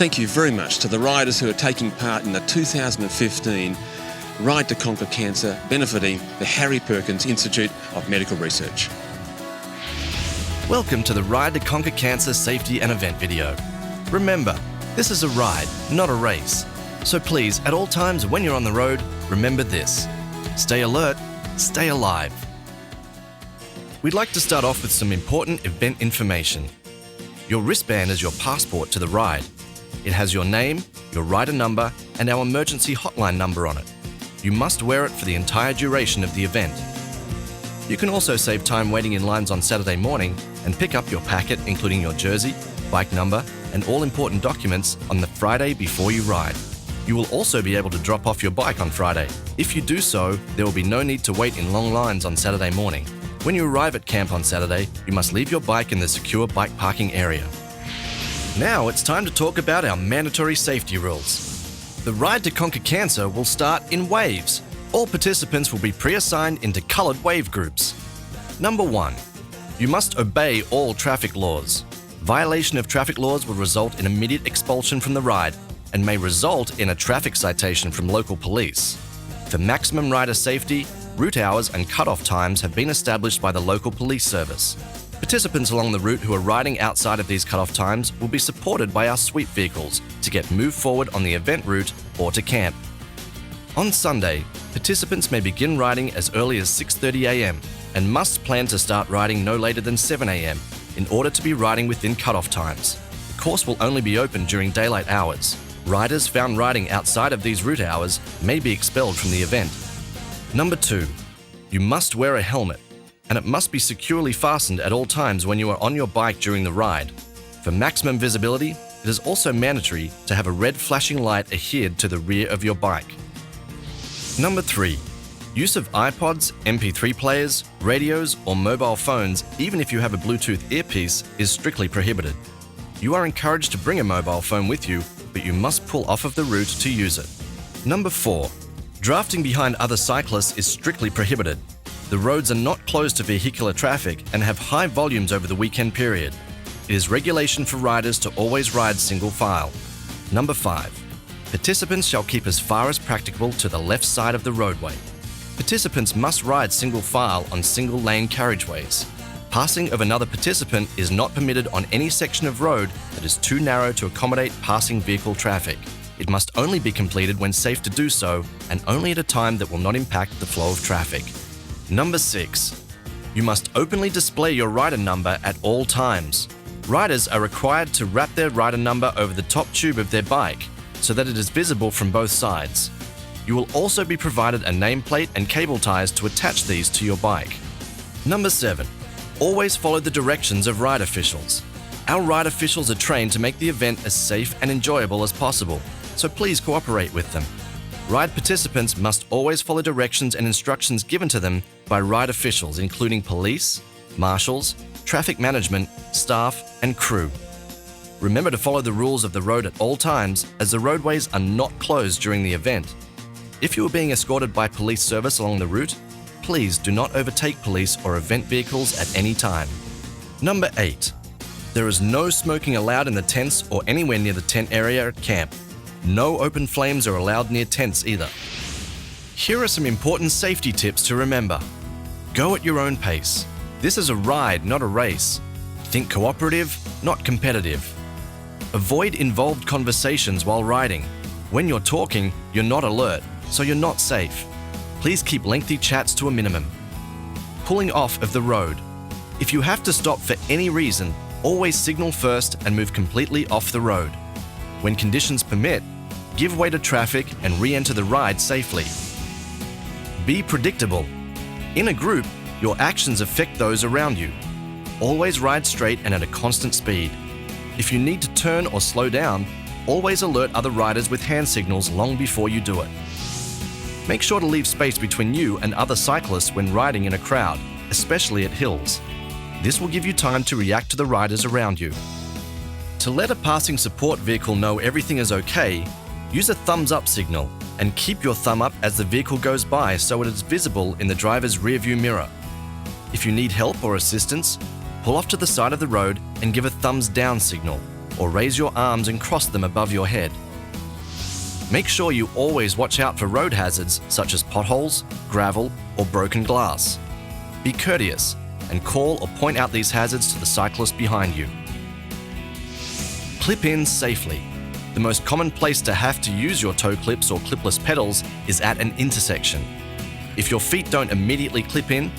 Thank you very much to the riders who are taking part in the 2015 Ride to Conquer Cancer benefiting the Harry Perkins Institute of Medical Research. Welcome to the Ride to Conquer Cancer safety and event video. Remember, this is a ride, not a race. So please, at all times when you're on the road, remember this. Stay alert, stay alive. We'd like to start off with some important event information. Your wristband is your passport to the ride. It has your name, your rider number, and our emergency hotline number on it. You must wear it for the entire duration of the event. You can also save time waiting in lines on Saturday morning and pick up your packet, including your jersey, bike number, and all important documents on the Friday before you ride. You will also be able to drop off your bike on Friday. If you do so, there will be no need to wait in long lines on Saturday morning. When you arrive at camp on Saturday, you must leave your bike in the secure bike parking area. Now it's time to talk about our mandatory safety rules. The Ride to Conquer Cancer will start in waves. All participants will be pre-assigned into coloured wave groups. Number 1. You must obey all traffic laws. Violation of traffic laws will result in immediate expulsion from the ride and may result in a traffic citation from local police. For maximum rider safety, route hours and cut-off times have been established by the local police service. Participants along the route who are riding outside of these cut-off times will be supported by our sweep vehicles to get moved forward on the event route or to camp. On Sunday, participants may begin riding as early as 6:30 a.m. and must plan to start riding no later than 7 a.m. in order to be riding within cut-off times. The course will only be open during daylight hours. Riders found riding outside of these route hours may be expelled from the event. Number 2. You must wear a helmet, and it must be securely fastened at all times when you are on your bike during the ride. For maximum visibility, it is also mandatory to have a red flashing light adhered to the rear of your bike. Number 3. Use of iPods, MP3 players, radios, or mobile phones, even if you have a Bluetooth earpiece, is strictly prohibited. You are encouraged to bring a mobile phone with you, but you must pull off of the route to use it. Number 4. Drafting behind other cyclists is strictly prohibited. The roads are not closed to vehicular traffic and have high volumes over the weekend period. It is regulation for riders to always ride single file. Number 5. Participants shall keep as far as practicable to the left side of the roadway. Participants must ride single file on single lane carriageways. Passing of another participant is not permitted on any section of road that is too narrow to accommodate passing vehicle traffic. It must only be completed when safe to do so and only at a time that will not impact the flow of traffic. Number 6. You must openly display your rider number at all times. Riders are required to wrap their rider number over the top tube of their bike so that it is visible from both sides. You will also be provided a nameplate and cable ties to attach these to your bike. Number 7. Always follow the directions of ride officials. Our ride officials are trained to make the event as safe and enjoyable as possible, so please cooperate with them. Ride participants must always follow directions and instructions given to them by ride officials, including police, marshals, traffic management, staff, and crew. Remember to follow the rules of the road at all times, as the roadways are not closed during the event. If you are being escorted by police service along the route, please do not overtake police or event vehicles at any time. Number 8. There is no smoking allowed in the tents or anywhere near the tent area at camp. No open flames are allowed near tents either. Here are some important safety tips to remember. Go at your own pace. This is a ride, not a race. Think cooperative, not competitive. Avoid involved conversations while riding. When you're talking, you're not alert, so you're not safe. Please keep lengthy chats to a minimum. Pulling off of the road. If you have to stop for any reason, always signal first and move completely off the road. When conditions permit, give way to traffic and re-enter the ride safely. Be predictable. In a group, your actions affect those around you. Always ride straight and at a constant speed. If you need to turn or slow down, always alert other riders with hand signals long before you do it. Make sure to leave space between you and other cyclists when riding in a crowd, especially at hills. This will give you time to react to the riders around you. To let a passing support vehicle know everything is okay, use a thumbs up signal and keep your thumb up as the vehicle goes by so it is visible in the driver's rearview mirror. If you need help or assistance, pull off to the side of the road and give a thumbs down signal, or raise your arms and cross them above your head. Make sure you always watch out for road hazards such as potholes, gravel, or broken glass. Be courteous and call or point out these hazards to the cyclist behind you. Clip in safely. The most common place to have to use your toe clips or clipless pedals is at an intersection. If your feet don't immediately clip in,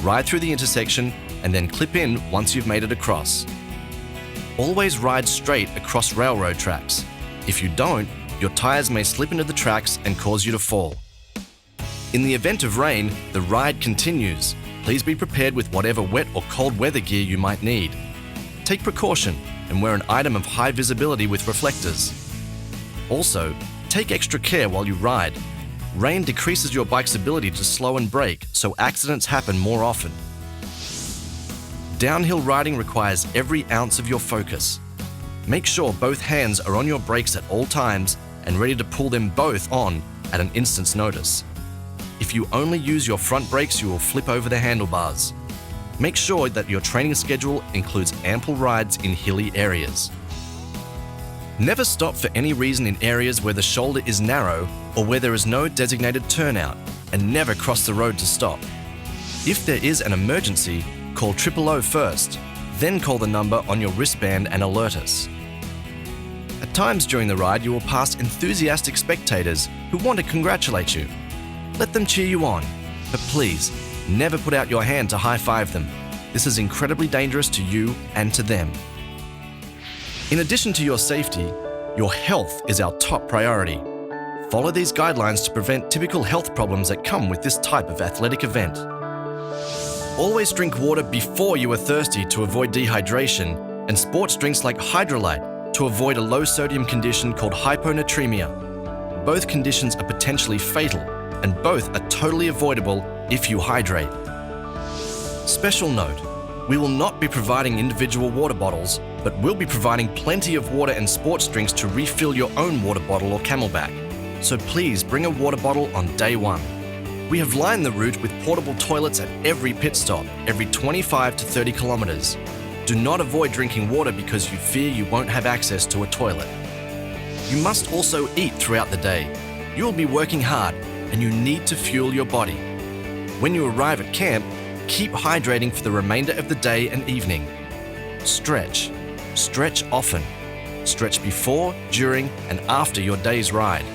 ride through the intersection and then clip in once you've made it across. Always ride straight across railroad tracks. If you don't, your tires may slip into the tracks and cause you to fall. In the event of rain, the ride continues. Please be prepared with whatever wet or cold weather gear you might need. Take precaution and wear an item of high visibility with reflectors. Also, take extra care while you ride. Rain decreases your bike's ability to slow and brake, so accidents happen more often. Downhill riding requires every ounce of your focus. Make sure both hands are on your brakes at all times and ready to pull them both on at an instant's notice. If you only use your front brakes, you will flip over the handlebars. Make sure that your training schedule includes ample rides in hilly areas. Never stop for any reason in areas where the shoulder is narrow or where there is no designated turnout, and never cross the road to stop. If there is an emergency, call 000 first, then call the number on your wristband and alert us. At times during the ride, you will pass enthusiastic spectators who want to congratulate you. Let them cheer you on, but please, never put out your hand to high-five them. This is incredibly dangerous to you and to them. In addition to your safety, your health is our top priority. Follow these guidelines to prevent typical health problems that come with this type of athletic event. Always drink water before you are thirsty to avoid dehydration, and sports drinks like Hydrolyte to avoid a low-sodium condition called hyponatremia. Both conditions are potentially fatal, and both are totally avoidable if you hydrate. Special note, we will not be providing individual water bottles, but will be providing plenty of water and sports drinks to refill your own water bottle or Camelback. So please bring a water bottle on day one. We have lined the route with portable toilets at every pit stop, every 25 to 30 kilometers. Do not avoid drinking water because you fear you won't have access to a toilet. You must also eat throughout the day. You will be working hard and you need to fuel your body. When you arrive at camp, keep hydrating for the remainder of the day and evening. Stretch. Stretch often. Stretch before, during, and after your day's ride.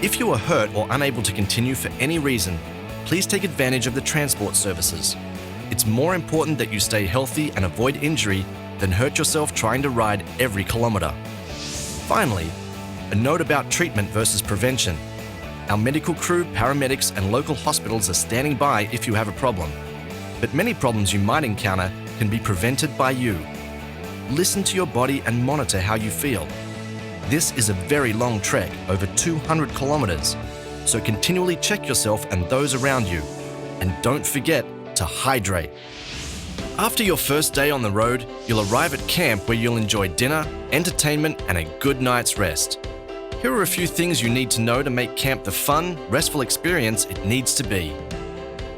If you are hurt or unable to continue for any reason, please take advantage of the transport services. It's more important that you stay healthy and avoid injury than hurt yourself trying to ride every kilometer. Finally, a note about treatment versus prevention. Our medical crew, paramedics, and local hospitals are standing by if you have a problem. But many problems you might encounter can be prevented by you. Listen to your body and monitor how you feel. This is a very long trek, over 200 kilometers, so continually check yourself and those around you. And don't forget to hydrate. After your first day on the road, you'll arrive at camp where you'll enjoy dinner, entertainment, and a good night's rest. Here are a few things you need to know to make camp the fun, restful experience it needs to be.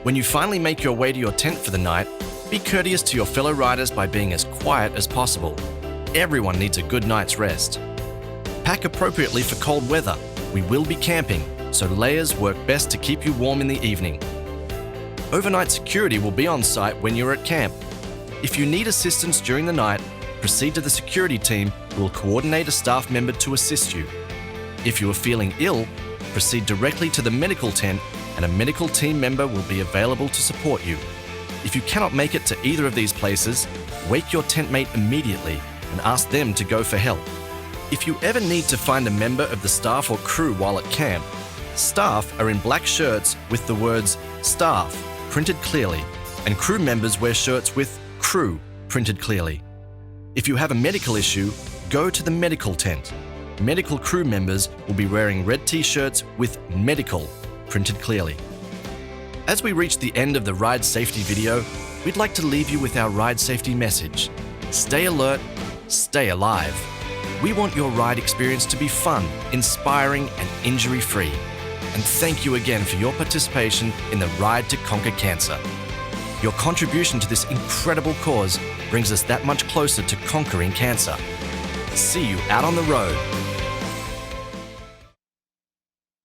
When you finally make your way to your tent for the night, be courteous to your fellow riders by being as quiet as possible. Everyone needs a good night's rest. Pack appropriately for cold weather. We will be camping, so layers work best to keep you warm in the evening. Overnight security will be on site when you're at camp. If you need assistance during the night, proceed to the security team who will coordinate a staff member to assist you. If you are feeling ill, proceed directly to the medical tent and a medical team member will be available to support you. If you cannot make it to either of these places, wake your tent mate immediately and ask them to go for help. If you ever need to find a member of the staff or crew while at camp, staff are in black shirts with the words "Staff" printed clearly, and crew members wear shirts with "Crew" printed clearly. If you have a medical issue, go to the medical tent. Medical crew members will be wearing red t-shirts with "Medical" printed clearly. As we reach the end of the ride safety video, we'd like to leave you with our ride safety message. Stay alert, stay alive. We want your ride experience to be fun, inspiring, and injury-free. And thank you again for your participation in the Ride to Conquer Cancer. Your contribution to this incredible cause brings us that much closer to conquering cancer. See you out on the road.